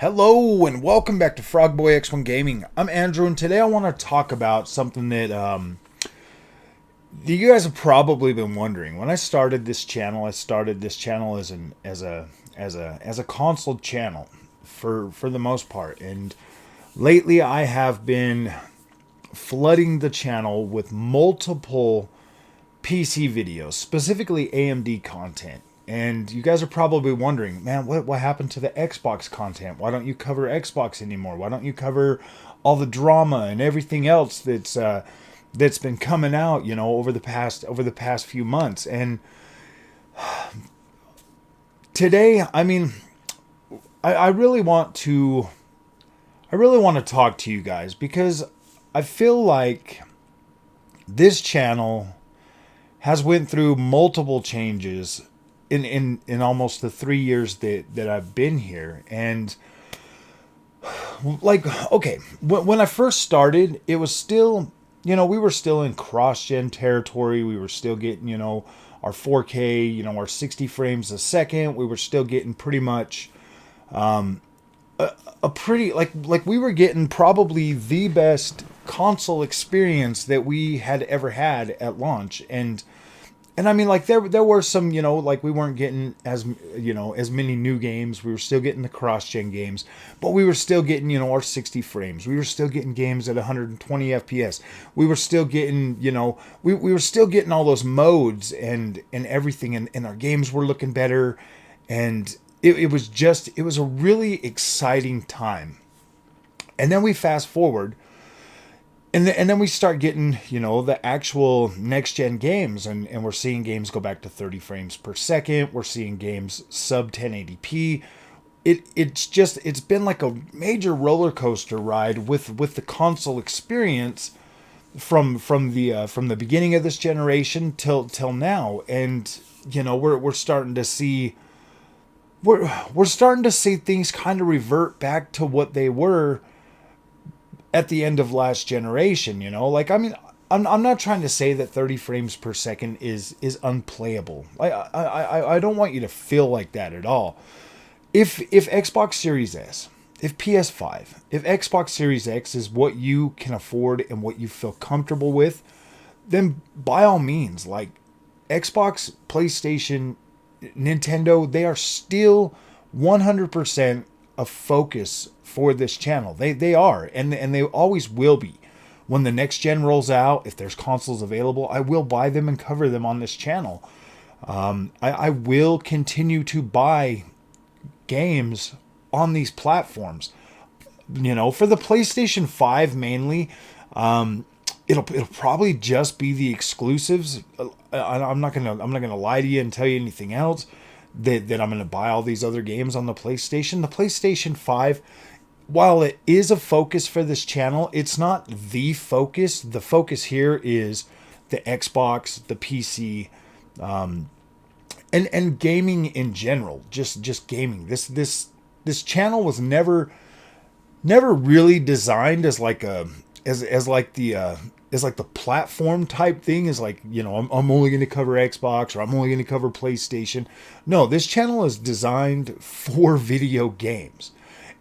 Hello and welcome back to Frogboy X1 Gaming. I'm Andrew, and today I want to talk about something that you guys have probably been wondering. When I started this channel, as a console channel for the most part, and lately I have been flooding the channel with multiple PC videos, specifically AMD content. And you guys are probably wondering, man, what happened to the Xbox content? Why don't you cover Xbox anymore? Why don't you cover all the drama and everything else that's been coming out, over the past few months? And today, I really want to talk to you guys because I feel like this channel has went through multiple changes in almost the 3 years that I've been here. And okay, when I first started, it was still, we were still in cross-gen territory. We were still getting, our 4K, our 60 frames a second. We were still getting pretty much a pretty, like we were getting probably the best console experience that we had ever had at launch. And I mean, like, there were some, we weren't getting as many new games. We were still getting the cross-gen games, but we were still getting, our 60 frames. We were still getting games at 120 FPS. We were still getting, we were still getting all those modes and everything, and our games were looking better. And it was a really exciting time. And then we fast forward. And then we start getting, the actual next-gen games, and we're seeing games go back to 30 frames per second. We're seeing games sub 1080p. It's been like a major roller coaster ride with the console experience from the beginning of this generation till now. And we're starting to see things kind of revert back to what they were at the end of last generation. I'm not trying to say that 30 frames per second is unplayable. I don't want you to feel like that at all. If Xbox Series S, if PS5, if Xbox Series X is what you can afford and what you feel comfortable with, then by all means, like, Xbox, PlayStation, Nintendo, they are still 100% a focus for this channel. They are, and they always will be. When the next gen rolls out, if there's consoles available, I will buy them and cover them on this channel. I will continue to buy games on these platforms. For the PlayStation 5 mainly, it'll probably just be the exclusives. I'm not gonna lie to you and tell you anything else. That I'm going to buy all these other games on the PlayStation. The PlayStation 5, while it is a focus for this channel, it's not the focus. The focus here is the Xbox, the PC, and gaming in general. Just gaming. This channel was never really designed as like the platform type thing, is like, I'm only going to cover Xbox, or I'm only going to cover PlayStation. No, this channel is designed for video games.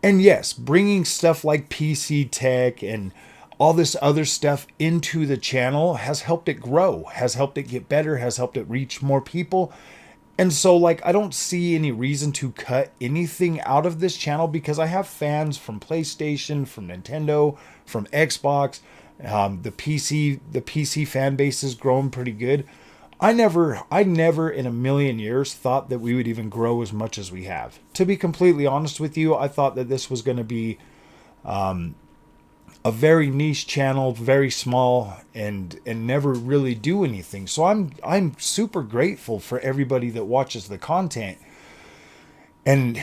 And yes, bringing stuff like PC tech and all this other stuff into the channel has helped it grow, has helped it get better, has helped it reach more people. And so, I don't see any reason to cut anything out of this channel, because I have fans from PlayStation, from Nintendo, from Xbox. The PC fan base has grown pretty good. I never in a million years thought that we would even grow as much as we have. To be completely honest with you, I thought that this was going to be a very niche channel, very small, and never really do anything. So I'm super grateful for everybody that watches the content. And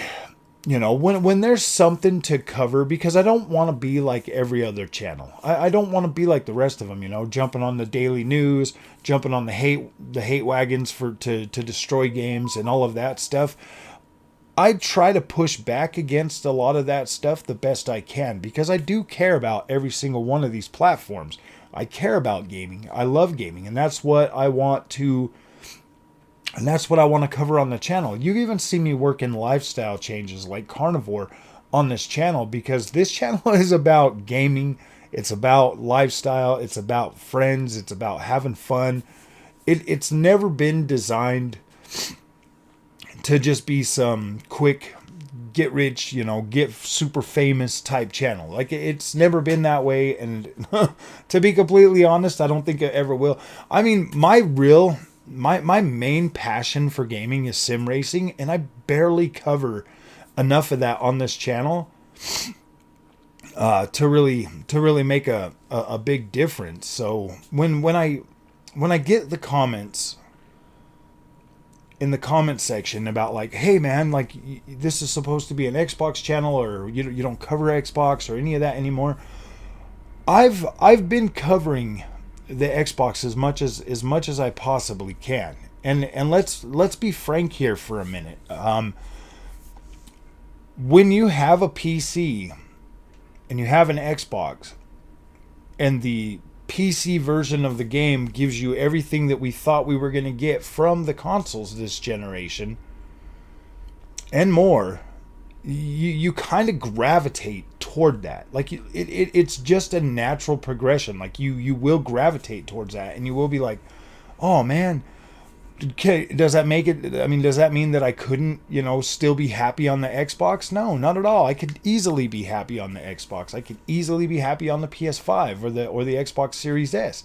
when there's something to cover, because I don't want to be like every other channel. I don't want to be like the rest of them, jumping on the daily news, jumping on the hate wagons to destroy games and all of that stuff. I try to push back against a lot of that stuff the best I can, because I do care about every single one of these platforms. I care about gaming. I love gaming, and that's what I want to cover on the channel. You even see me work in lifestyle changes like carnivore on this channel, because this channel is about gaming. It's about lifestyle. It's about friends. It's about having fun. It's never been designed to just be some quick get rich, get super famous type channel. Like, it's never been that way. And to be completely honest, I don't think it ever will. I mean, my main passion for gaming is sim racing, and I barely cover enough of that on this channel to really make a big difference. So when I get the comments in the comment section about like, hey man, like this is supposed to be an Xbox channel, or you don't cover Xbox or any of that anymore. I've been covering the Xbox as much as I possibly can. And let's be frank here for a minute. When you have a PC and you have an Xbox, and the PC version of the game gives you everything that we thought we were going to get from the consoles this generation and more, you kind of gravitate toward that. Like, it's just a natural progression. Like, you will gravitate towards that, and you will be like, oh man, okay, does that make it? I mean, does that mean that I couldn't, still be happy on the Xbox? No, not at all. I could easily be happy on the Xbox. I could easily be happy on the PS5 or the Xbox Series S.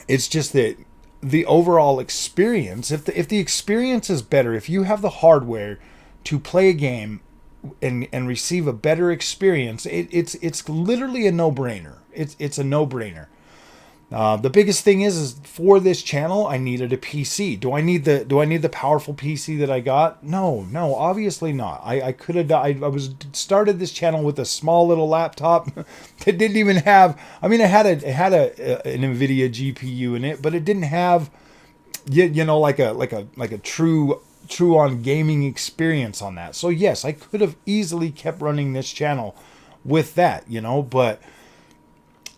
It's just that the overall experience, if the experience is better, if you have the hardware to play a game and receive a better experience, it's literally a no-brainer. It's a no-brainer. The biggest thing is for this channel, I needed a PC. Do I need the powerful PC that I got? No, obviously not. I could have. I started this channel with a small little laptop that didn't even have. I mean, it had an NVIDIA GPU in it, but it didn't have, like a true on gaming experience on that. So yes, I could have easily kept running this channel with that, but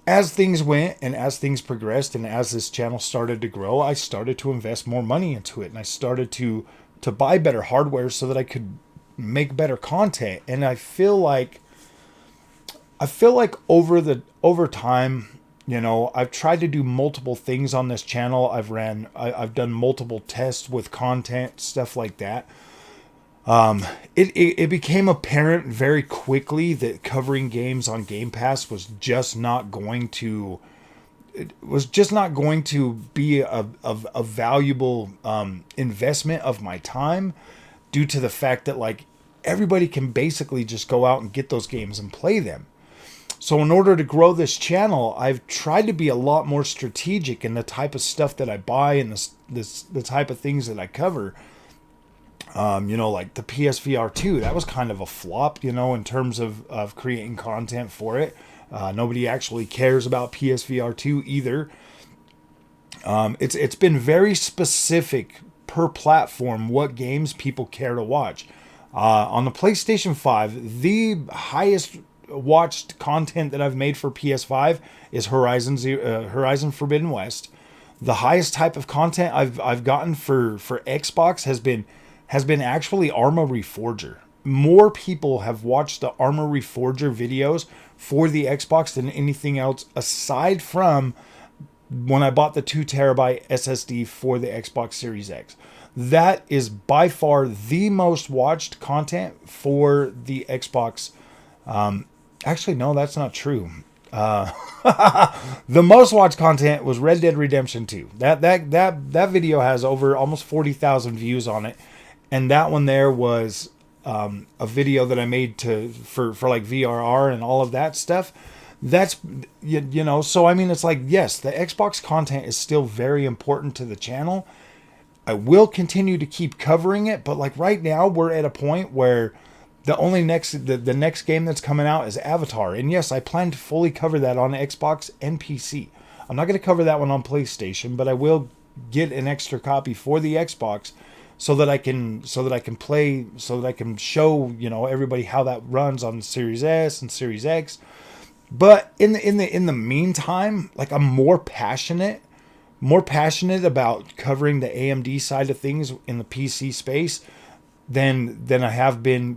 as things went and as things progressed and as this channel started to grow, I started to invest more money into it, and I started to buy better hardware so that I could make better content. And I feel like over time, I've tried to do multiple things on this channel. I've done multiple tests with content, stuff like that. It became apparent very quickly that covering games on Game Pass was just not going to be a valuable investment of my time, due to the fact that like everybody can basically just go out and get those games and play them. So in order to grow this channel, I've tried to be a lot more strategic in the type of stuff that I buy and the type of things that I cover. Like the PSVR 2, that was kind of a flop, in terms of creating content for it. Nobody actually cares about PSVR 2 either. It's been very specific per platform what games people care to watch. On the PlayStation 5, the highest watched content that I've made for PS5 is Horizon Forbidden West. The highest type of content I've gotten for Xbox has been actually Arma Reforger. More people have watched the Arma Reforger videos for the Xbox than anything else, aside from when I bought the 2 terabyte SSD for the Xbox Series X. That is by far the most watched content for the Xbox. Actually, no, that's not true. The most watched content was Red Dead Redemption 2. That video has over almost 40,000 views on it. And that one there was a video that I made for like VRR and all of that stuff. That's, so I mean, it's like, yes, the Xbox content is still very important to the channel. I will continue to keep covering it, but like right now we're at a point where the next game that's coming out is Avatar. And yes, I plan to fully cover that on Xbox and PC. I'm not going to cover that one on PlayStation, but I will get an extra copy for the Xbox so that I can play, so that I can show, everybody how that runs on the Series S and Series X. But in the meantime, like I'm more passionate about covering the AMD side of things in the PC space than I have been,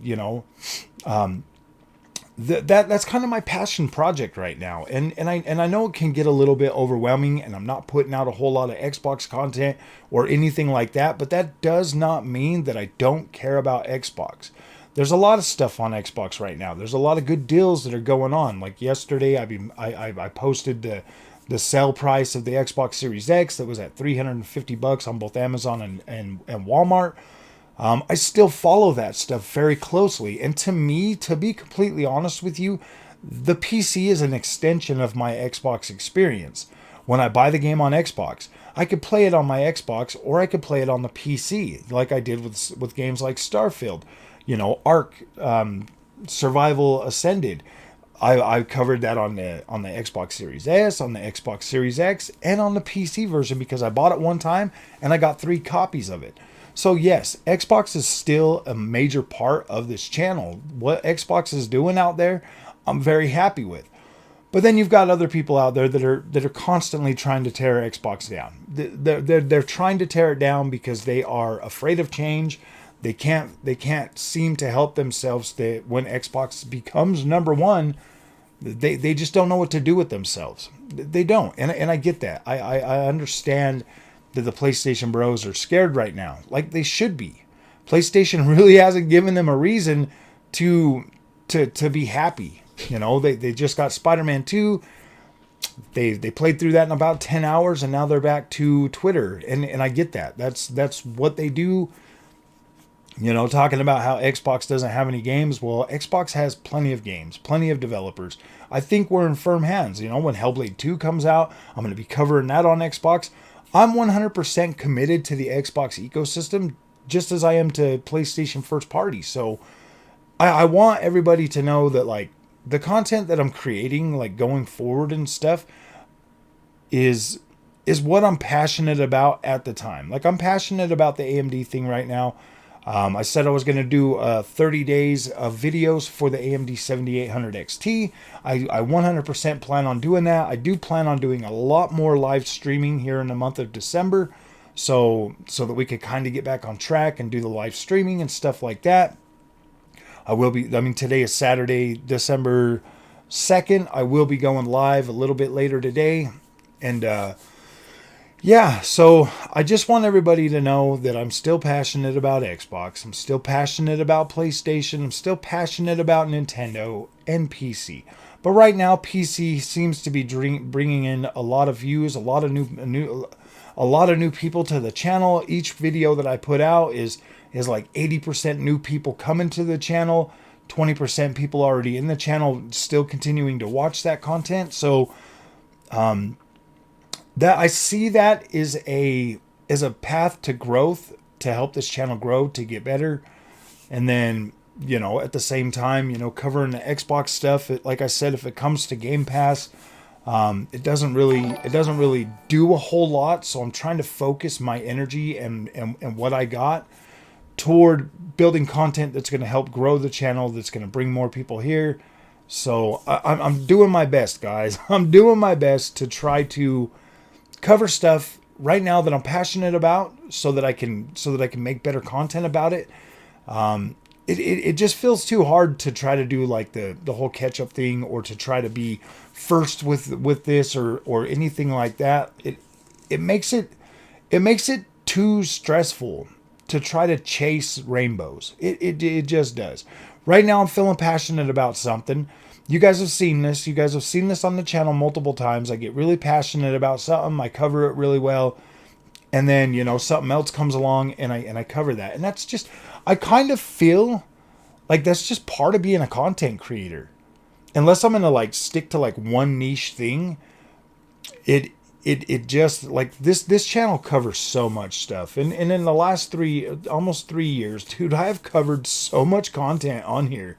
That's kind of my passion project right now, and I know it can get a little bit overwhelming, and I'm not putting out a whole lot of Xbox content or anything like that, but that does not mean that I don't care about Xbox. There's a lot of stuff on Xbox right now. There's a lot of good deals that are going on. Like yesterday, I posted the sell price of the Xbox Series X that was at $350 on both Amazon and Walmart. I still follow that stuff very closely. And to me, to be completely honest with you, the PC is an extension of my Xbox experience. When I buy the game on Xbox, I could play it on my Xbox or I could play it on the PC, like I did with games like Starfield, Ark, Survival Ascended. I covered that on the Xbox Series S, on the Xbox Series X, and on the PC version because I bought it one time and I got 3 copies of it. So yes, Xbox is still a major part of this channel. What Xbox is doing out there, I'm very happy with. But then you've got other people out there that are constantly trying to tear Xbox down. They're trying to tear it down because they are afraid of change. They can't seem to help themselves. That when Xbox becomes number one, they just don't know what to do with themselves. They don't, and I get that. I understand that the PlayStation bros are scared right now, like they should be. PlayStation really hasn't given them a reason to be happy. They just got Spider-Man 2. They played through that in about 10 hours, and now they're back to Twitter, and I get that. That's what they do. Talking about how Xbox doesn't have any games. Well, Xbox has plenty of games, plenty of developers. I think we're in firm hands. When Hellblade 2 comes out, I'm going to be covering that on Xbox. I'm 100% committed to the Xbox ecosystem, just as I am to PlayStation first party. So I want everybody to know that, like, the content that I'm creating, like going forward and stuff, is what I'm passionate about at the time. Like, I'm passionate about the AMD thing right now. I said I was going to do 30 days of videos for the AMD 7800 XT. I 100% plan on doing that. I do plan on doing a lot more live streaming here in the month of December, so that we could kind of get back on track and do the live streaming and stuff like that. Today is Saturday, December 2nd. I will be going live a little bit later today. And yeah, so I just want everybody to know that I'm still passionate about Xbox. I'm still passionate about PlayStation. I'm still passionate about Nintendo and PC. But right now, PC seems to be bringing in a lot of views, a lot of new people to the channel. Each video that I put out is like 80% new people coming to the channel, 20% people already in the channel still continuing to watch that content. So, that I see that is a path to growth, to help this channel grow, to get better. And then, at the same time, covering the Xbox stuff, like I said, if it comes to Game Pass, it doesn't really do a whole lot. So I'm trying to focus my energy and what I got toward building content that's going to help grow the channel, that's going to bring more people here. So I'm doing my best, guys. I'm doing my best to try to cover stuff right now that I'm passionate about, so that I can make better content about it. It just feels too hard to try to do like the whole catch up thing, or to try to be first with this or anything like that. It makes it too stressful to try to chase rainbows. It just does. Right now I'm feeling passionate about something. You guys have seen this. You guys have seen this on the channel multiple times. I get really passionate about something. I cover it really well. And then, something else comes along and I cover that. And that's just, I kind of feel like that's just part of being a content creator. Unless I'm going to like stick to like one niche thing, it just like this channel covers so much stuff. And in the last almost 3 years, dude, I have covered so much content on here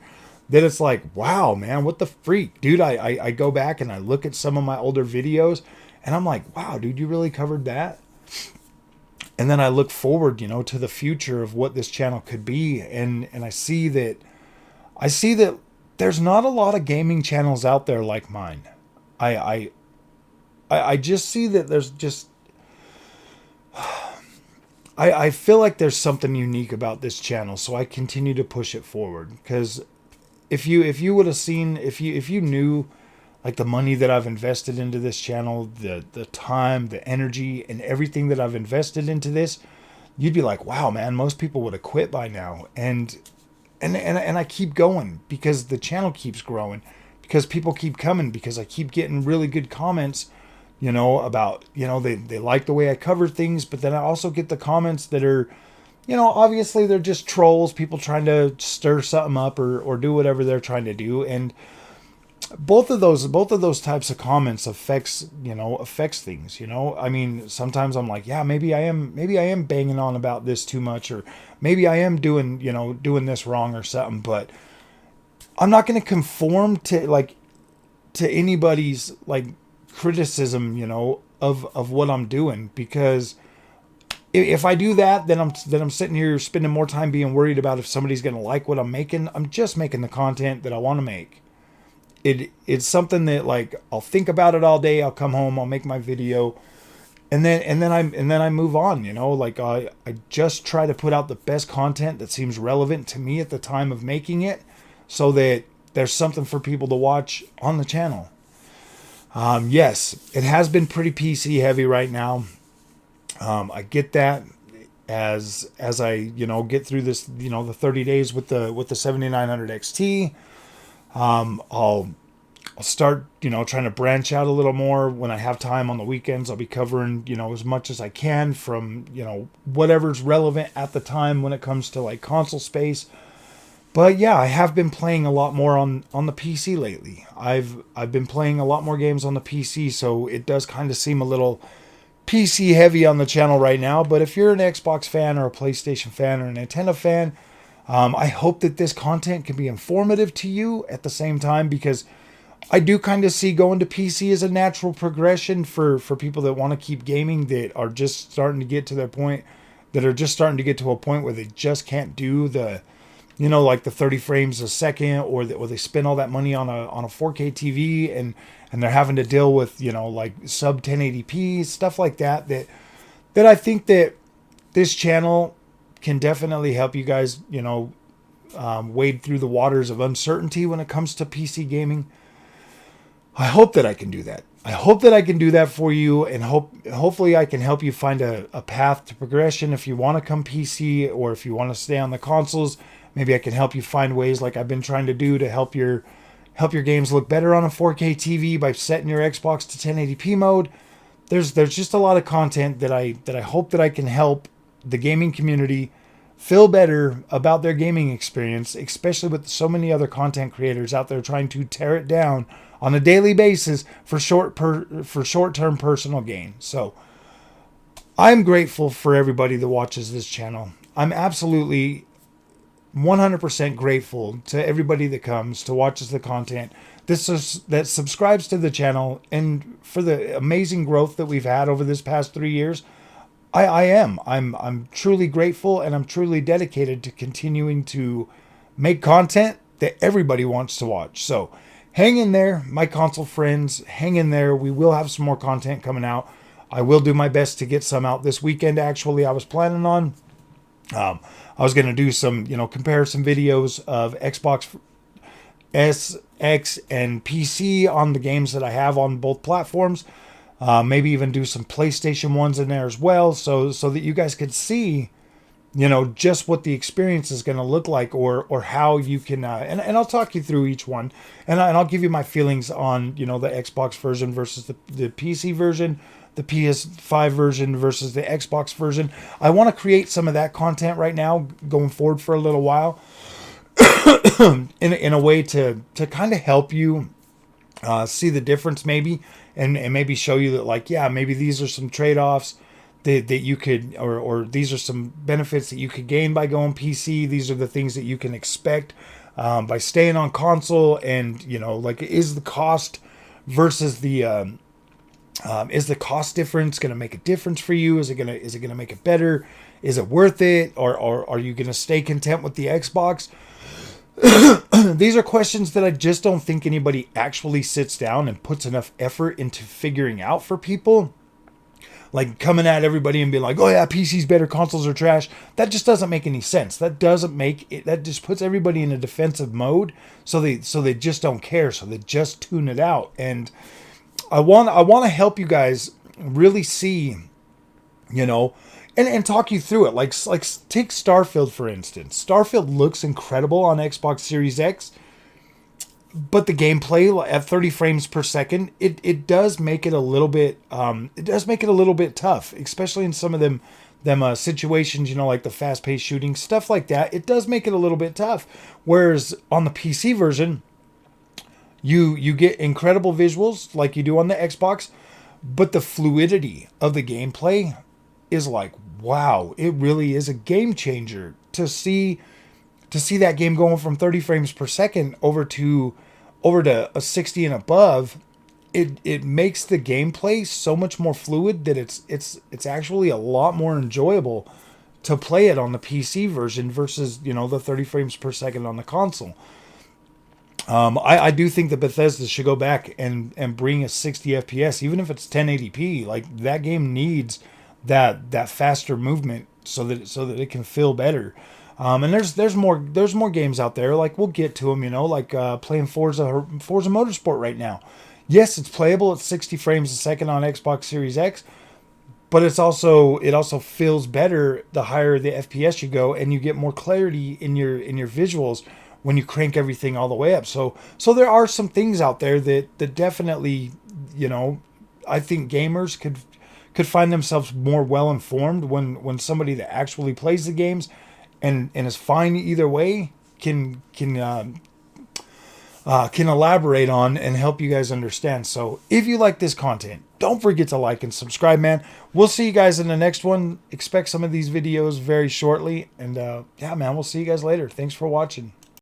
that it's like, wow, man, what the freak? Dude, I go back and I look at some of my older videos and I'm like, wow, dude, you really covered that? And then I look forward, to the future of what this channel could be. And I see that there's not a lot of gaming channels out there like mine. I just see that there's just, I feel like there's something unique about this channel. So I continue to push it forward because if you would have seen, if you knew like the money that I've invested into this channel, the time, the energy, and everything that I've invested into this, you'd be like, wow, man, most people would have quit by now. And I keep going because the channel keeps growing, because people keep coming, because I keep getting really good comments, about, they like the way I cover things, but then I also get the comments that are, obviously they're just trolls, people trying to stir something up or do whatever they're trying to do. And both of those types of comments affects things. I mean, sometimes I'm like, yeah, maybe I am banging on about this too much, or maybe I am doing this wrong or something, but I'm not going to conform to anybody's criticism, of what I'm doing, because if I do that, then I'm sitting here spending more time being worried about if somebody's going to like what I'm making. I'm just making the content that I want to make. It's something that I'll think about it all day. I'll come home, I'll make my video, and then I move on. I just try to put out the best content that seems relevant to me at the time of making it, so that there's something for people to watch on the channel. Yes, it has been pretty PC heavy right now. I get that as I get through this the 30 days with the 7900 XT. I'll start, trying to branch out a little more when I have time on the weekends. I'll be covering, as much as I can from, whatever's relevant at the time when it comes to console space. But yeah, I have been playing a lot more on the PC lately. I've been playing a lot more games on the PC, so it does kind of seem a little PC heavy on the channel right now. But if you're an Xbox fan or a PlayStation fan or a Nintendo fan, I hope that this content can be informative to you at the same time, because I do kind of see going to PC as a natural progression for people that want to keep gaming, that are just starting to get to a point where they just can't do the, the 30 frames a second, or they spend all that money on a 4K TV and they're having to deal with, sub 1080p, stuff like that I think that this channel can definitely help you guys, wade through the waters of uncertainty when it comes to PC gaming. I hope that I can do that. I hope that I can do that for you, and hopefully I can help you find a path to progression. If you want to come PC, or if you want to stay on the consoles, maybe I can help you find ways like I've been trying to do to help your games look better on a 4K TV by setting your Xbox to 1080p mode. There's just a lot of content that I hope that I can help the gaming community feel better about their gaming experience, especially with so many other content creators out there trying to tear it down on a daily basis for short-term personal gain. So I'm grateful for everybody that watches this channel. I'm absolutely 100% grateful to everybody that comes to watches the content, that subscribes to the channel, and for the amazing growth that we've had over this past 3 years. I'm truly grateful, and I'm truly dedicated to continuing to make content that everybody wants to watch. So hang in there, my console friends, hang in there. We will have some more content coming out. I will do my best to get some out this weekend. Actually, I was planning on, I was going to do some, comparison videos of Xbox S, X, and PC on the games that I have on both platforms. Maybe even do some PlayStation ones in there as well, so that you guys could see, just what the experience is going to look like, or how you can, and I'll talk you through each one, and I'll give you my feelings on, the Xbox version versus the PC version, the PS5 version versus the Xbox version. I want to create some of that content right now, going forward for a little while, in a way to kind of help you see the difference maybe, and maybe show you that maybe these are some trade-offs that you could, or these are some benefits that you could gain by going PC. These are the things that you can expect by staying on console, and is the cost versus the is the cost difference going to make a difference for you? Is it going to make it better? Is it worth it? Or are you going to stay content with the Xbox? These are questions that I just don't think anybody actually sits down and puts enough effort into figuring out for people. like coming at everybody and being like, oh yeah, PC's better, consoles are trash. That just doesn't make any sense. That doesn't make it, that just puts everybody in a defensive mode. So they just don't care. So they just tune it out. And I want to help you guys really see, you know, and talk you through it. Like take Starfield for instance. Starfield looks incredible on Xbox Series X, but the gameplay at 30 frames per second, it does make it a little bit tough, especially in some of them situations, you know, like the fast-paced shooting, stuff like that. It does make it a little bit tough. Whereas on the PC version, you get incredible visuals like you do on the Xbox, but the fluidity of the gameplay is like, wow, it really is a game changer to see that game going from 30 frames per second over to a 60 and above. It makes the gameplay so much more fluid that it's actually a lot more enjoyable to play it on the PC version versus, you know, the 30 frames per second on the console. I do think that Bethesda should go back and bring a 60 FPS, even if it's 1080p. Like, that game needs that faster movement so that it can feel better. And there's more games out there. Like, we'll get to them, you know, like playing Forza Motorsport right now. Yes, it's playable at 60 frames a second on Xbox Series X, but it also feels better the higher the FPS you go, and you get more clarity in your visuals when you crank everything all the way up. So there are some things out there that definitely, you know, I think gamers could find themselves more well informed when somebody that actually plays the games and is fine either way can elaborate on and help you guys understand. So if you like this content, don't forget to like and subscribe, man. We'll see you guys in the next one. Expect some of these videos very shortly. And yeah, man, we'll see you guys later. Thanks for watching.